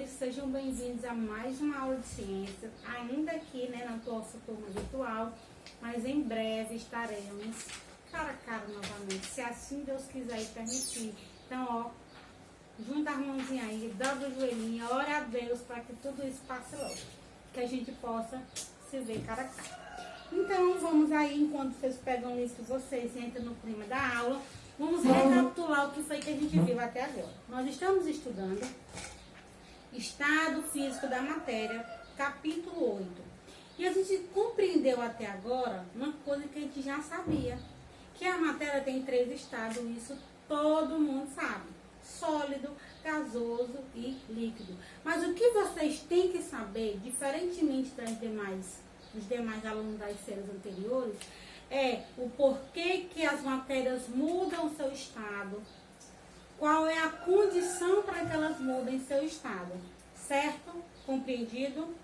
noite, sejam bem-vindos a mais uma aula de ciência, ainda aqui, né, na nossa turma virtual, mas em breve estaremos cara a cara novamente, se assim Deus quiser e permitir. Então, ó, junta as mãozinhas aí, dobra o joelhinho, ora a Deus para que tudo isso passe logo, que a gente possa se ver cara a cara. Então, vamos aí, enquanto vocês pegam isso, vocês entram no clima da aula, vamos recapitular o que foi que a gente viu até agora. Nós estamos estudando Estado Físico da Matéria, capítulo 8. E a gente compreendeu até agora uma coisa que a gente já sabia, que a matéria tem 3 estados, isso todo mundo sabe: sólido, gasoso e líquido. Mas o que vocês têm que saber, diferentemente dos demais alunos das séries anteriores, é o porquê que as matérias mudam seu estado, qual é a condição para que elas mudem seu estado, certo? Compreendido?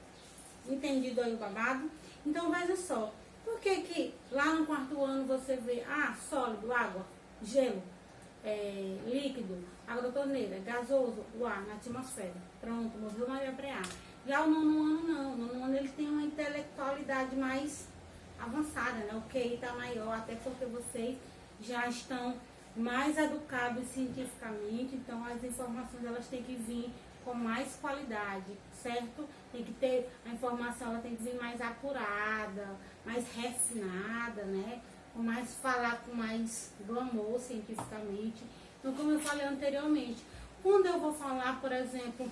Entendido aí o babado? Então veja só, por que lá no 4º ano você vê sólido, água, gelo, líquido, água da torneira, gasoso, o ar na atmosfera, pronto, morreu Maria Preá. Já o 9º ano não, o 9º ano ele tem uma intelectualidade mais avançada, né? O QI está maior, até porque vocês já estão mais educados cientificamente, então as informações elas têm que vir com mais qualidade, certo? Tem que ter, a informação ela tem que vir mais apurada, mais refinada, né? Falar com mais glamour cientificamente. Então, como eu falei anteriormente, quando eu vou falar, por exemplo,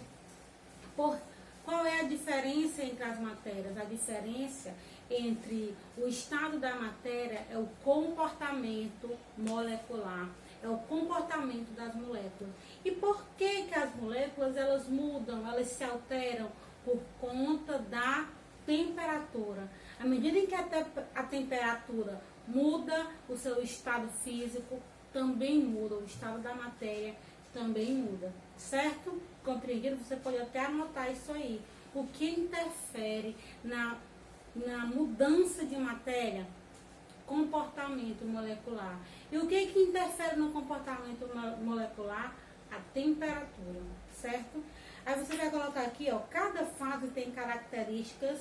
qual é a diferença entre as matérias? A diferença entre o estado da matéria é o comportamento molecular, é o comportamento das moléculas. E por que as moléculas elas mudam, elas se alteram? Por conta da temperatura. À medida em que a temperatura muda, o seu estado físico também muda, o estado da matéria também muda, certo? Compreendido? Você pode até anotar isso aí. O que interfere na mudança de matéria? Comportamento molecular. E o que interfere no comportamento molecular? A temperatura, certo? Aí você vai colocar aqui, ó, cada fase tem características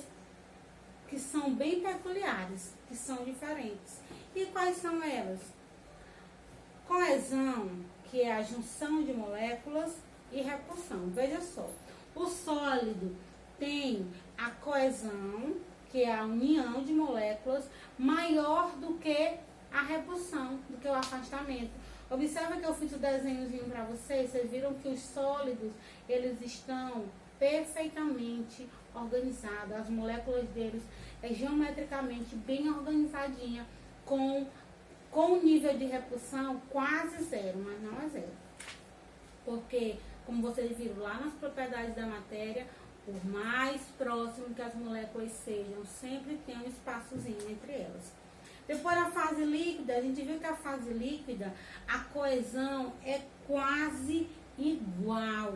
que são bem peculiares, que são diferentes. E quais são elas? Coesão, que é a junção de moléculas, e repulsão. Veja só, o sólido tem a coesão, que é a união de moléculas, maior do que a repulsão, do que o afastamento. Observa que eu fiz o desenhozinho para vocês viram que os sólidos, eles estão perfeitamente organizados, as moléculas deles é geometricamente bem organizadinha, com o nível de repulsão quase zero, mas não é zero. Porque, como vocês viram lá nas propriedades da matéria, por mais próximo que as moléculas sejam, sempre tem um espaçozinho entre elas. Depois da fase líquida, a gente viu que a fase líquida, a coesão é quase igual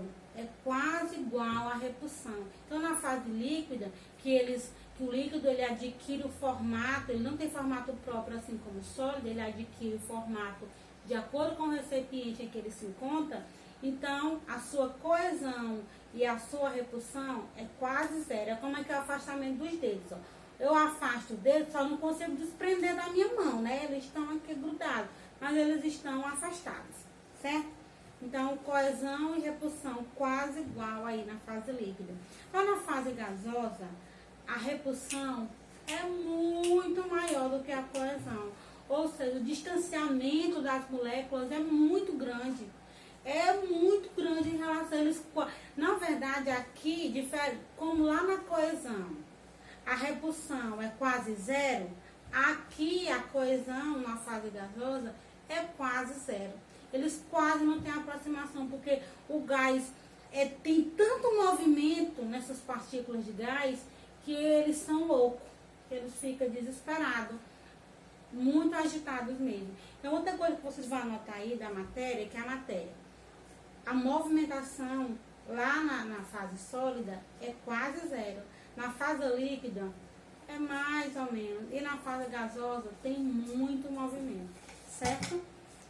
à repulsão. Então, na fase líquida, que o líquido ele adquire o formato, ele não tem formato próprio assim como o sólido, ele adquire o formato de acordo com o recipiente em que ele se encontra. Então, a sua coesão e a sua repulsão é quase zero. É como é que é o afastamento dos dedos, ó. Eu afasto o dedo, só não consigo desprender da minha mão, né? Eles estão aqui grudados, mas eles estão afastados, certo? Então, coesão e repulsão quase igual aí na fase líquida. Então, na fase gasosa, a repulsão é muito maior do que a coesão. Ou seja, o distanciamento das moléculas é muito grande. É muito grande em relação a eles. Na verdade, aqui, difere, como lá na coesão, a repulsão é quase zero, aqui a coesão na fase gasosa é quase zero. Eles quase não têm aproximação, porque o gás tem tanto movimento nessas partículas de gás que eles são loucos, que eles ficam desesperados, muito agitados mesmo. Então, outra coisa que vocês vão anotar aí da matéria é que a movimentação lá na fase sólida é quase zero. Na fase líquida é mais ou menos. E na fase gasosa tem muito movimento, certo?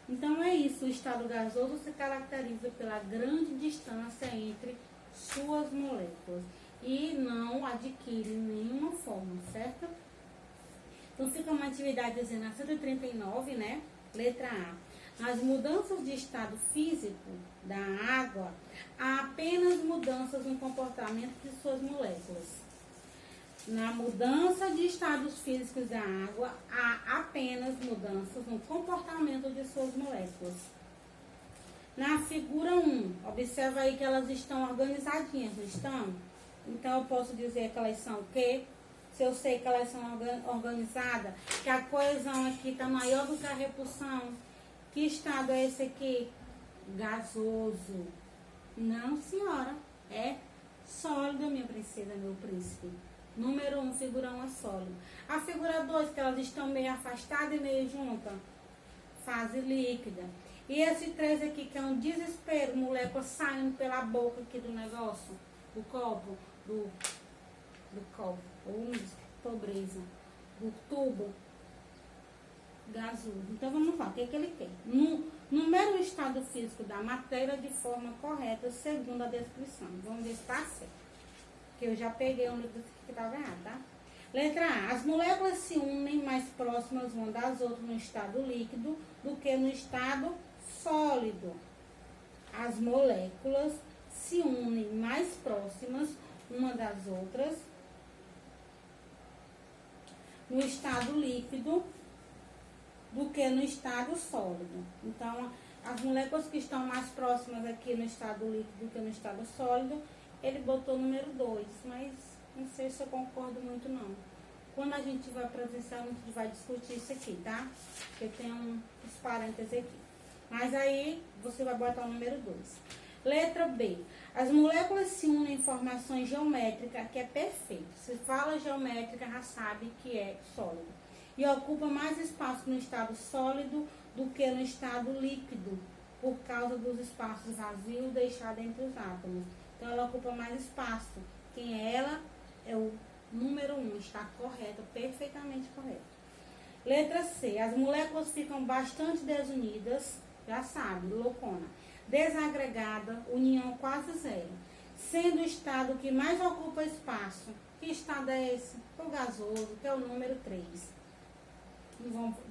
Então é isso. O estado gasoso se caracteriza pela grande distância entre suas moléculas e não adquire nenhuma forma, certo? Então fica uma atividadezinha na 139, né? Letra A. As mudanças de estado físico da água, há apenas mudanças no comportamento de suas moléculas. Na mudança de estados físicos da água, há apenas mudanças no comportamento de suas moléculas. Na figura 1, observa aí que elas estão organizadinhas, não estão? Então, eu posso dizer que elas são o quê? Se eu sei que elas são organizadas, que a coesão aqui está maior do que a repulsão. Que estado é esse aqui? Gasoso. Não, senhora. É sólido, minha princesa, meu príncipe. Número 1, figura 1 é sólido. A figura 2, que elas estão meio afastadas e meio juntas. Fase líquida. E esse 3 aqui, que é um desespero, molécula saindo pela boca aqui do negócio, do copo, do copo, pobreza, do tubo gasoso. Então vamos lá, o que é que ele quer? Numera o estado físico da matéria de forma correta, segundo a descrição. Vamos ver se está certo. Que eu já peguei um livro que estava errado, tá? Letra A. As moléculas se unem mais próximas uma das outras no estado líquido do que no estado sólido. As moléculas se unem mais próximas uma das outras no estado líquido do que no estado sólido. Então, as moléculas que estão mais próximas aqui no estado líquido do que no estado sólido, ele botou o número 2, mas não sei se eu concordo muito não. Quando a gente vai presenciar, a gente vai discutir isso aqui, tá? Porque tem uns parênteses aqui. Mas aí, você vai botar o número 2. Letra B. As moléculas se unem em formações geométricas, que é perfeito. Se fala geométrica, já sabe que é sólido. E ocupa mais espaço no estado sólido do que no estado líquido, por causa dos espaços vazios deixados entre os átomos. Então, ela ocupa mais espaço. Quem é ela? É o número 1. Está correta, perfeitamente correta. Letra C. As moléculas ficam bastante desunidas, já sabe, loucona. Desagregada, união quase zero. Sendo o estado que mais ocupa espaço. Que estado é esse? O gasoso, que é o número 3.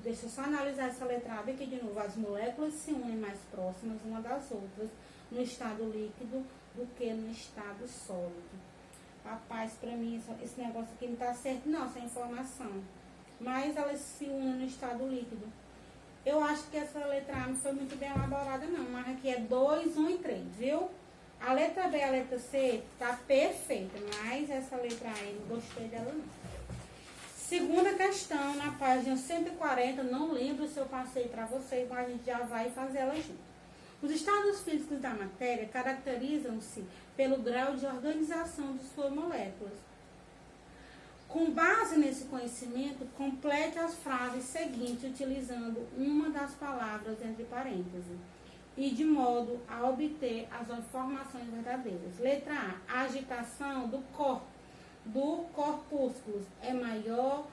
Deixa eu só analisar essa letra A aqui de novo. As moléculas se unem mais próximas uma das outras no estado líquido do que no estado sólido. Rapaz, pra mim, esse negócio aqui não tá certo não, essa informação. Mas elas se unem no estado líquido. Eu acho que essa letra A não foi muito bem elaborada não, mas aqui é 2, 1 e 3, viu? A letra B e a letra C tá perfeita, mas essa letra A eu não gostei dela não. Segunda questão, na página 140, não lembro se eu passei para vocês, mas a gente já vai fazer ela junto. Os estados físicos da matéria caracterizam-se pelo grau de organização de suas moléculas. Com base nesse conhecimento, complete as frases seguintes utilizando uma das palavras entre parênteses e de modo a obter as informações verdadeiras. Letra A. A agitação do corpúsculos é maior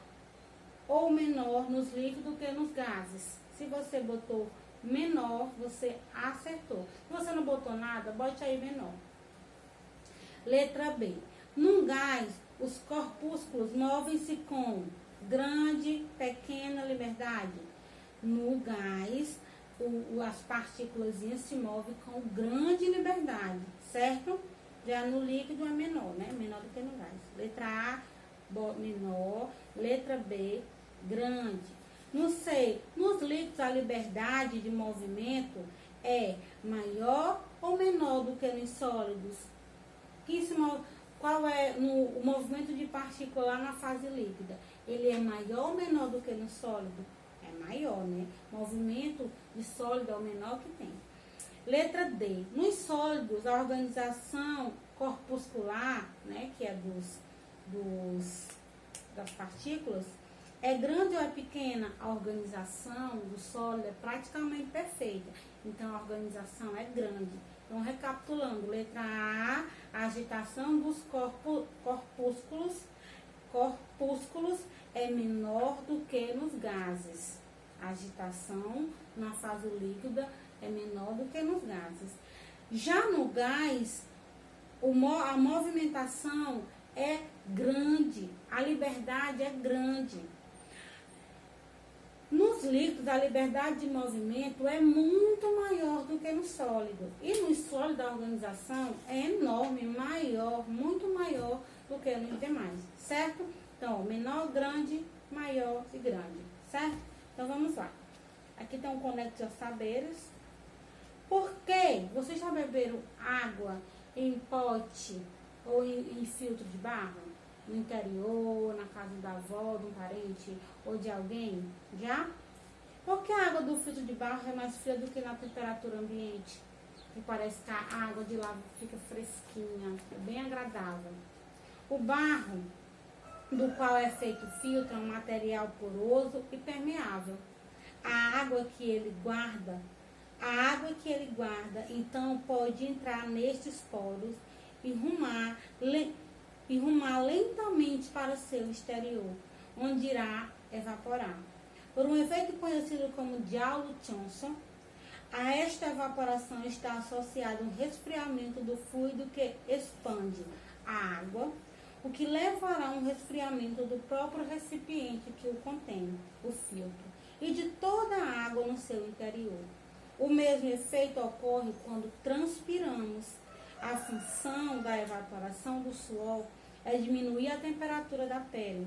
ou menor nos líquidos do que nos gases. Se você botou menor, você acertou. Se você não botou nada, bote aí menor. Letra B. Num gás, os corpúsculos movem-se com grande, pequena liberdade. No gás, as partículas se movem com grande liberdade, certo? Já no líquido é menor, né? Menor do que no gás. Letra A, menor. Letra B, grande. Não sei, nos líquidos a liberdade de movimento é maior ou menor do que nos sólidos? Qual é o movimento de partícula lá na fase líquida? Ele é maior ou menor do que no sólido? É maior, né? Movimento de sólido é o menor que tem. Letra D. Nos sólidos, a organização corpuscular, né, que é das partículas, é grande ou é pequena? A organização do sólido é praticamente perfeita. Então, a organização é grande. Então, recapitulando, letra A, a agitação dos corpúsculos é menor do que nos gases. A agitação na fase líquida é menor do que nos gases. Já no gás, A movimentação é grande, a liberdade é grande. Nos líquidos, a liberdade de movimento é muito maior do que no sólido. E no sólido da organização é enorme, maior, muito maior do que nos demais, certo? Então, menor, grande, maior e grande, certo? Então, vamos lá. Aqui tem um conector saberes. Por que vocês já beberam água em pote ou em filtro de barro? No interior, na casa da avó, de um parente ou de alguém? Já? Porque a água do filtro de barro é mais fria do que na temperatura ambiente. E parece que a água de lá fica fresquinha, é bem agradável. O barro, do qual é feito o filtro, é um material poroso e permeável. A água que ele guarda, então pode entrar nestes poros e rumar lentamente para seu exterior, onde irá evaporar. Por um efeito conhecido como Joule-Thomson, a esta evaporação está associado um resfriamento do fluido que expande a água, o que levará a um resfriamento do próprio recipiente que o contém, o filtro, e de toda a água no seu interior. O mesmo efeito ocorre quando transpiramos. A função da evaporação do suor é diminuir a temperatura da pele,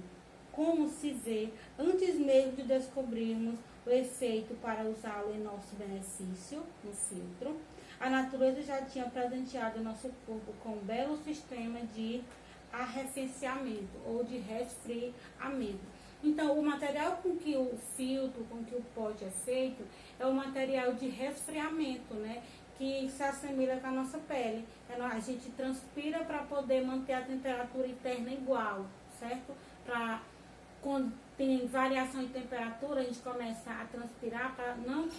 como se vê antes mesmo de descobrirmos o efeito para usá-lo em nosso benefício, no filtro. A natureza já tinha presenteado nosso corpo com um belo sistema de arrefecimento ou de resfriamento. Então, o material com que o filtro, com que o pote é feito, é um material de resfriamento, né? Que se assemelha com a nossa pele. A gente transpira para poder manter a temperatura interna igual, certo? Quando tem variação de temperatura, a gente começa a transpirar para não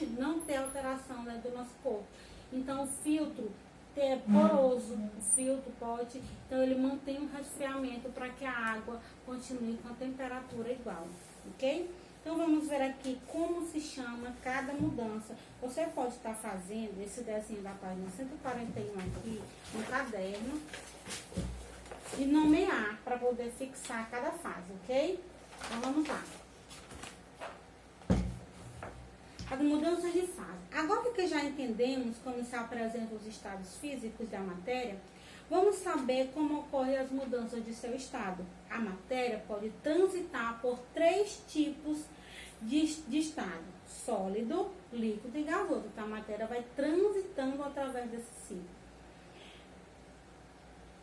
ter alteração, né, do nosso corpo. Então, o filtro é poroso, o filtro, pote, então ele mantém um resfriamento para que a água continue com a temperatura igual, ok? Então, vamos ver aqui como se chama cada mudança. Você pode estar fazendo esse desenho da página 141 aqui no caderno e nomear para poder fixar cada fase, ok? Então, vamos lá. As mudanças de fase. Agora que já entendemos como se apresentam os estados físicos da matéria, vamos saber como ocorrem as mudanças de seu estado. A matéria pode transitar por 3 tipos de estado: sólido, líquido e gasoso. Então, a matéria vai transitando através desse ciclo.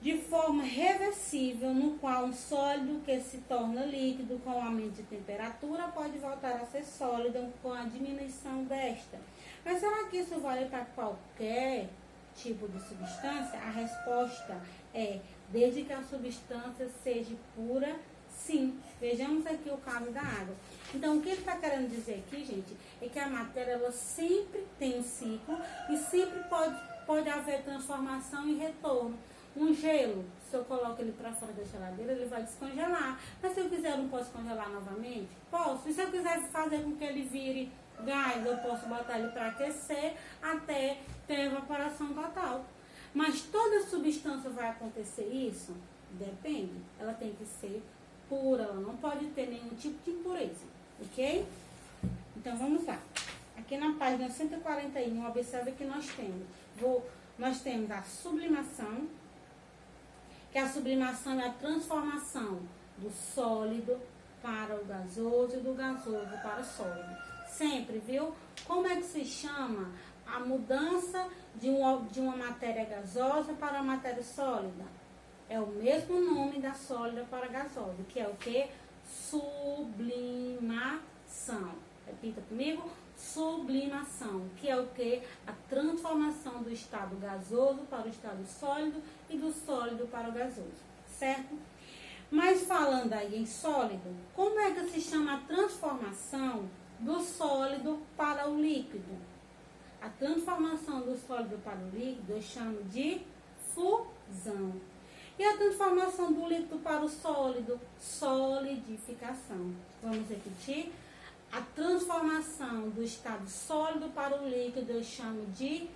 De forma reversível, no qual um sólido que se torna líquido com o aumento de temperatura pode voltar a ser sólido com a diminuição desta. Mas será que isso vale para qualquer tipo de substância? A resposta é: desde que a substância seja pura, sim. Vejamos aqui o caso da água. Então, o que ele está querendo dizer aqui, gente, é que a matéria ela sempre tem um ciclo e sempre pode haver transformação e retorno. Um gelo, se eu coloco ele para fora da geladeira, ele vai descongelar. Mas se eu quiser, eu não posso congelar novamente? Posso. E se eu quiser fazer com que ele vire gás, eu posso botar ele para aquecer até ter evaporação total. Mas toda substância vai acontecer isso? Depende. Ela tem que ser pura, ela não pode ter nenhum tipo de impureza, ok? Então, vamos lá. Aqui na página 141, observe que nós temos a sublimação, que a sublimação é a transformação do sólido para o gasoso e do gasoso para o sólido. Sempre, viu? Como é que se chama a mudança de uma matéria gasosa para a matéria sólida? É o mesmo nome da sólida para a gasosa, que é o que? Sublimação. Repita comigo. Sublimação, que é o que? A transformação do estado gasoso para o estado sólido e do sólido para o gasoso, certo? Mas falando aí em sólido, como é que se chama a transformação do sólido para o líquido? A transformação do sólido para o líquido eu chamo de fusão. E a transformação do líquido para o sólido? Solidificação. Vamos repetir? A transformação do estado sólido para o líquido eu chamo de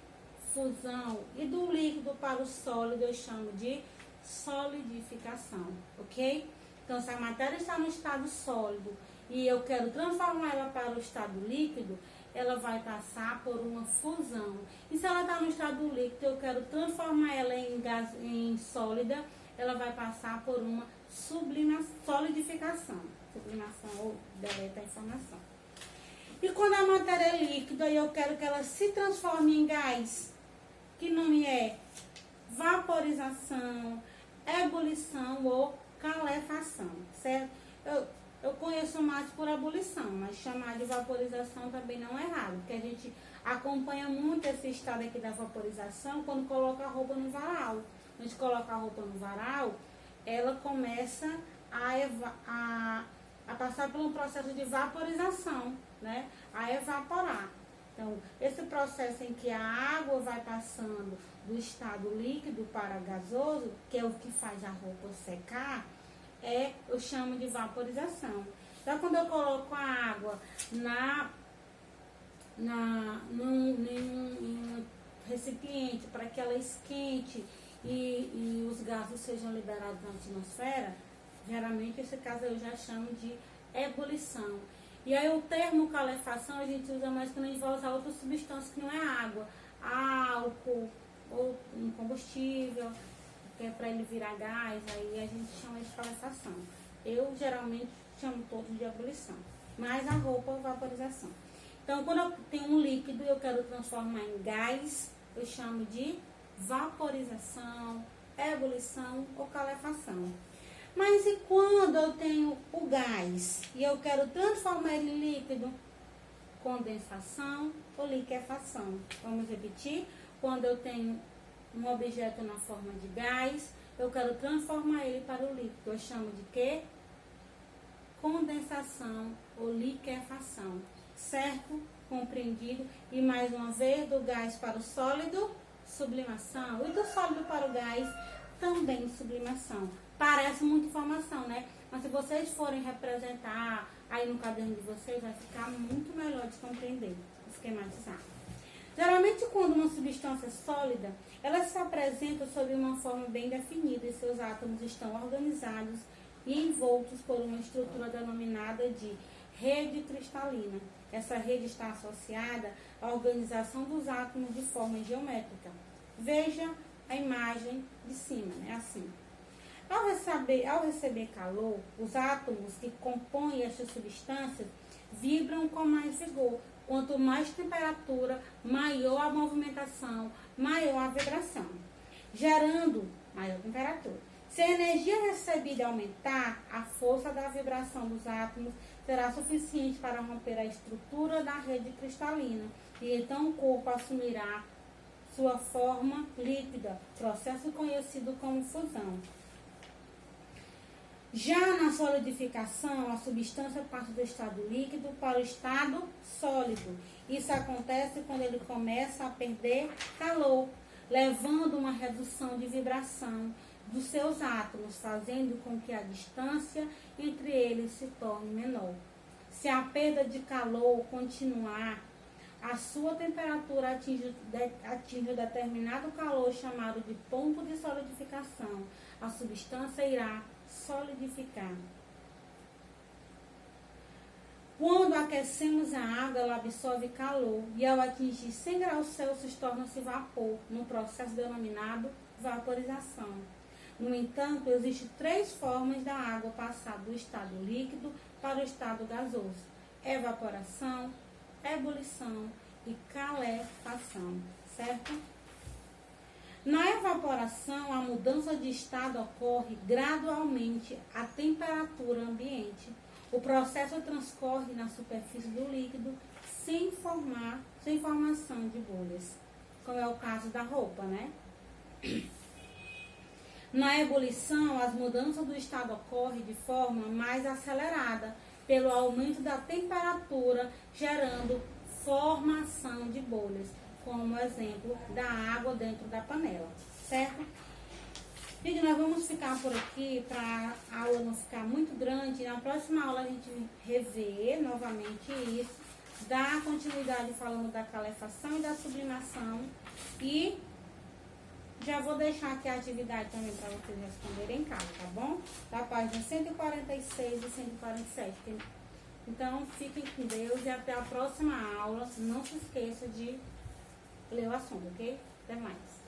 fusão e do líquido para o sólido eu chamo de solidificação, ok? Então, se a matéria está no estado sólido e eu quero transformar ela para o estado líquido, ela vai passar por uma fusão. E se ela está no estado líquido, eu quero transformar ela em sólida, ela vai passar por uma solidificação. Sublimação ou deleta a informação. E quando a matéria é líquida e eu quero que ela se transforme em gás, que nome é vaporização, ebulição ou calefação, certo? Eu conheço mais por ebulição, mas chamar de vaporização também não é errado, porque a gente acompanha muito esse estado aqui da vaporização quando coloca a roupa no varal. A gente coloca a roupa no varal, ela começa a passar por um processo de vaporização, né? A evaporar. Então, esse processo em que a água vai passando do estado líquido para gasoso, que é o que faz a roupa secar, eu chamo de vaporização. Então, quando eu coloco a água em um recipiente para que ela esquente e os gases sejam liberados na atmosfera, geralmente esse caso eu já chamo de ebulição. E aí o termo calefação a gente usa mais quando a gente vai usar outras substâncias que não é água, álcool ou um combustível, que é para ele virar gás, aí a gente chama de calefação. Eu geralmente chamo todos de ebulição, mas a roupa vaporização. Então, quando eu tenho um líquido e eu quero transformar em gás, eu chamo de vaporização, ebulição ou calefação. Mas e quando eu tenho o gás e eu quero transformar ele em líquido? Condensação ou liquefação. Vamos repetir? Quando eu tenho um objeto na forma de gás, eu quero transformar ele para o líquido. Eu chamo de quê? Condensação ou liquefação. Certo? Compreendido? E mais uma vez, do gás para o sólido, sublimação. E do sólido para o gás, também sublimação. Parece muita informação, né? Mas se vocês forem representar aí no caderno de vocês, vai ficar muito melhor de compreender, esquematizar. Geralmente, quando uma substância é sólida, ela se apresenta sob uma forma bem definida e seus átomos estão organizados e envoltos por uma estrutura denominada de rede cristalina. Essa rede está associada à organização dos átomos de forma geométrica. Veja a imagem de cima, né? Assim. Ao receber calor, os átomos que compõem estas substâncias vibram com mais vigor. Quanto mais temperatura, maior a movimentação, maior a vibração, gerando maior temperatura. Se a energia recebida aumentar, a força da vibração dos átomos será suficiente para romper a estrutura da rede cristalina, e então o corpo assumirá sua forma líquida, processo conhecido como fusão. Já na solidificação, a substância passa do estado líquido para o estado sólido. Isso acontece quando ele começa a perder calor, levando uma redução de vibração dos seus átomos, fazendo com que a distância entre eles se torne menor. Se a perda de calor continuar, a sua temperatura atinge um determinado calor chamado de ponto de solidificação. A substância irá solidificar. Quando aquecemos a água, ela absorve calor e ao atingir 100 graus Celsius torna-se vapor, num processo denominado vaporização. No entanto, existem 3 formas da água passar do estado líquido para o estado gasoso: evaporação, ebulição e calefação, certo? Na evaporação, a mudança de estado ocorre gradualmente à temperatura ambiente. O processo transcorre na superfície do líquido sem formação de bolhas, como é o caso da roupa, né? Na ebulição, as mudanças do estado ocorrem de forma mais acelerada, pelo aumento da temperatura, gerando formação de bolhas, como exemplo da água dentro da panela, certo? Gente, nós vamos ficar por aqui para a aula não ficar muito grande. Na próxima aula a gente rever novamente isso, dar continuidade falando da calefação e da sublimação. E já vou deixar aqui a atividade também para vocês responderem em casa, tá bom? Da página 146 e 147. Então, fiquem com Deus e até a próxima aula. Não se esqueça de ler o assunto, ok? Até mais.